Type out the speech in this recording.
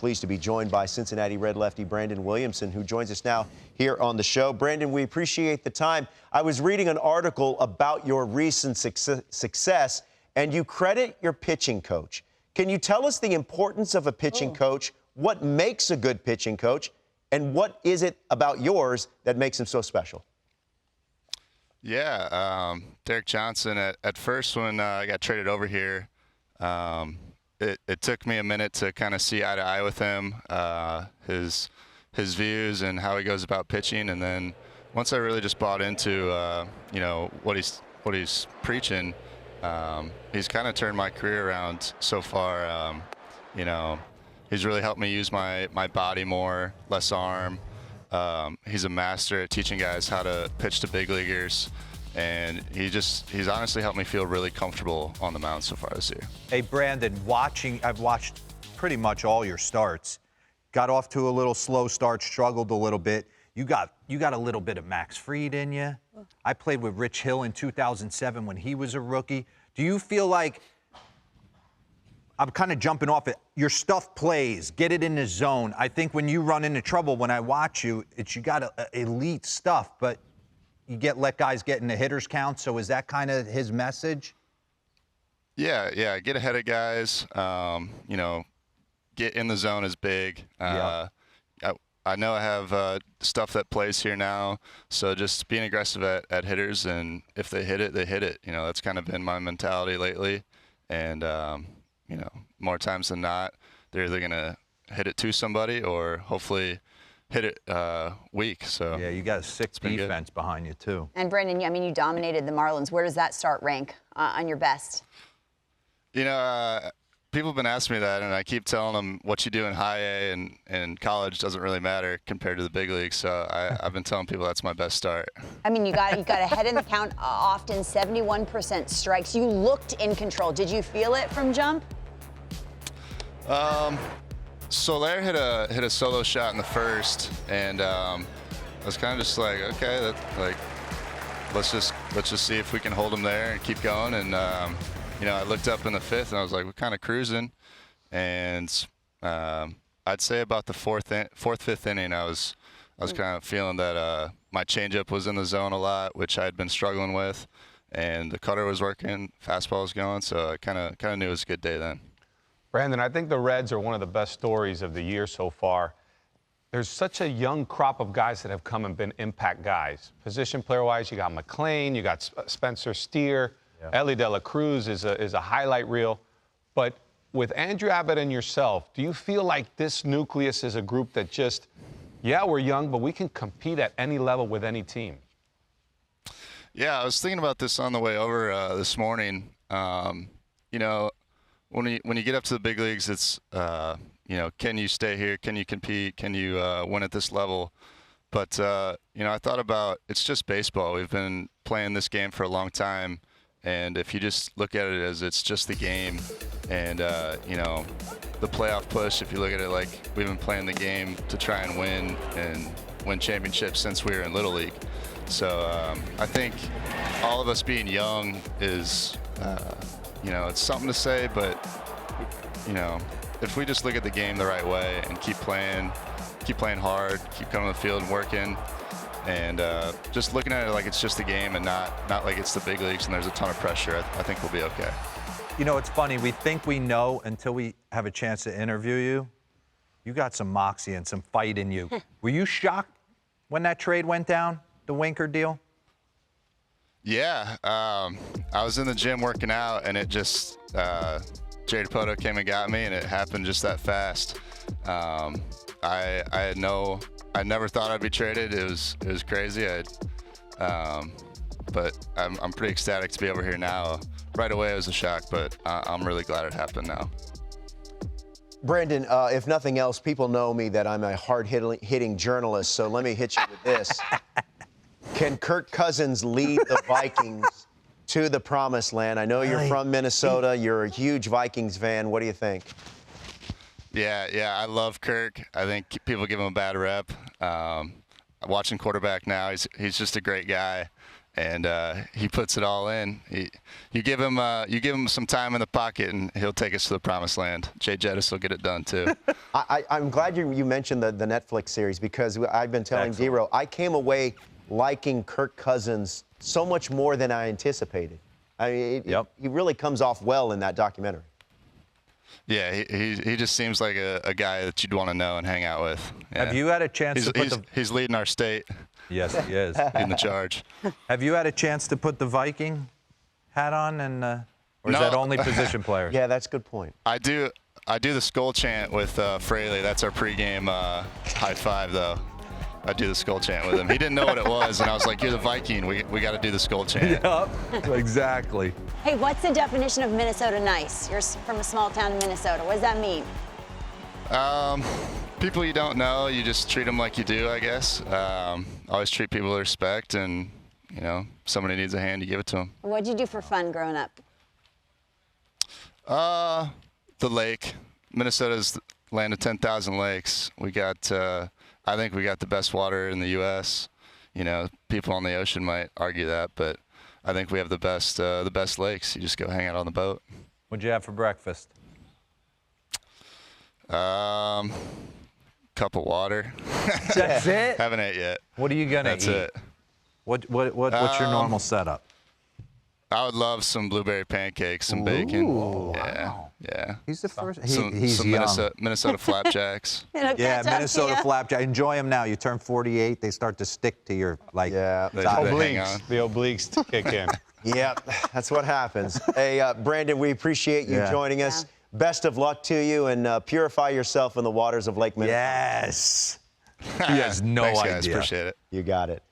Pleased to be joined by Cincinnati Red lefty Brandon Williamson, who joins us now here on the show. Brandon, we appreciate the time. I was reading an article about your recent success, and you credit your pitching coach. Can you tell us the importance of a pitching coach, what makes a good pitching coach, and what is it about yours that makes him so special? Yeah, Derek Johnson, at first when I got traded over here, it took me a minute to kind of see eye to eye with him, his views and how he goes about pitching. And then once I really just bought into, you know, what he's preaching, he's kind of turned my career around so far. You know, he's really helped me use my body more, less arm. He's a master at teaching guys how to pitch to big leaguers, and he's honestly helped me feel really comfortable on the mound so far this year. Hey, Brandon, I've watched pretty much all your starts. Got off to a little slow start, struggled a little bit. You got a little bit of Max Fried in you. I played with Rich Hill in 2007 when he was a rookie. Do you feel like, I'm kind of jumping off it, your stuff plays, get it in the zone? I think when you run into trouble, when I watch you, you got elite stuff, but you let guys get in the hitter's count. So is that kind of his message? Yeah, get ahead of guys. You know, get in the zone is big. I know I have stuff that plays here now, so just being aggressive at hitters, and if they hit it, they hit it. You know, that's kind of been my mentality lately, and you know, more times than not, they're either going to hit it to somebody or hopefully hit it weak. So yeah, you got a sick defense behind you too. And Brandon, I mean, you dominated the Marlins. Where does that start rank on your best? You know, people have been asking me that, and I keep telling them what you do in high A and college doesn't really matter compared to the big leagues. So I've been telling people that's my best start. I mean, you got ahead in the count often, 71% strikes. You looked in control. Did you feel it from jump? Soler hit a solo shot in the first, and I was kind of just like, okay, let's just see if we can hold him there and keep going. And you know, I looked up in the fifth, and I was like, we're kind of cruising. And I'd say about the fourth, fifth inning, I was kind of feeling that my changeup was in the zone a lot, which I had been struggling with, and the cutter was working, fastball was going, so I kind of knew it was a good day then. Brandon, I think the Reds are one of the best stories of the year so far. There's such a young crop of guys that have come and been impact guys. Position player-wise, you got McLean, you got Spencer Steer, Ellie De La Cruz is a highlight reel. But with Andrew Abbott and yourself, do you feel like this nucleus is a group that just, yeah, we're young, but we can compete at any level with any team? Yeah, I was thinking about this on the way over this morning. You know, when you get up to the big leagues, it's you know, can you stay here? Can you compete? Can you win at this level? But you know, I thought about, it's just baseball. We've been playing this game for a long time, and if you just look at it as it's just the game, and you know, the playoff push, if you look at it like we've been playing the game to try and win championships since we were in Little League. So I think all of us being young is you know, it's something to say, but, you know, if we just look at the game the right way and keep playing hard, keep coming to the field and working, and just looking at it like it's just a game and not like it's the big leagues and there's a ton of pressure, I think we'll be okay. You know, it's funny. We think we know until we have a chance to interview you. You got some moxie and some fight in you. Were you shocked when that trade went down, the Winker deal? Yeah, I was in the gym working out, and it just Jay Dipoto came and got me, and it happened just that fast. I never thought I'd be traded. It was crazy. But I'm pretty ecstatic to be over here now. Right away, it was a shock, but I'm really glad it happened now. Brandon, if nothing else, people know me that I'm a hard-hitting journalist, so let me hit you with this. Can Kirk Cousins lead the Vikings to the promised land? I know you're from Minnesota. You're a huge Vikings fan. What do you think? Yeah, I love Kirk. I think people give him a bad rep. Watching quarterback now, he's just a great guy. and he puts it all in. You give him some time in the pocket, and he'll take us to the promised land. Jay Jettis will get it done too. I'm glad you mentioned the Netflix series, because I've been telling D-Ro, I came away liking Kirk Cousins so much more than I anticipated. I mean, he really comes off well in that documentary. Yeah, he just seems like a guy that you'd want to know and hang out with. Yeah. Have you had a chance to put he's leading our state. Yes, he is. In the charge. Have you had a chance to put the Viking hat on, and or is that only position players? Yeah, that's a good point. I do the skull chant with Fraley. That's our pregame high five, though. I do the skull chant with him. He didn't know what it was, and I was like, "You're the Viking. We got to do the skull chant." Yep, exactly. Hey, what's the definition of Minnesota nice? You're from a small town in Minnesota. What does that mean? People you don't know, you just treat them like you do, I guess. Always treat people with respect, and somebody needs a hand, you give it to them. What'd you do for fun growing up? The lake. Minnesota's land of 10,000 lakes. We got, I think we got the best water in the U.S. People on the ocean might argue that, but I think we have the best lakes. You just go hang out on the boat. What'd you have for breakfast? Cup of water. That's it? Haven't ate yet. What are you gonna That's eat? it. What's your normal setup? I would love some blueberry pancakes, some bacon. Yeah. He's the first. He's some young. Minnesota flapjacks. Yeah, Minnesota flapjack. Enjoy them now. You turn 48, they start to stick to your They side. hang on. The obliques kick in. Yep, that's what happens. Hey, Brandon, we appreciate you joining us. Best of luck to you, and purify yourself in the waters of Lake Minnetonka. Yes. He has no Thanks, idea. guys. Appreciate it. You got it.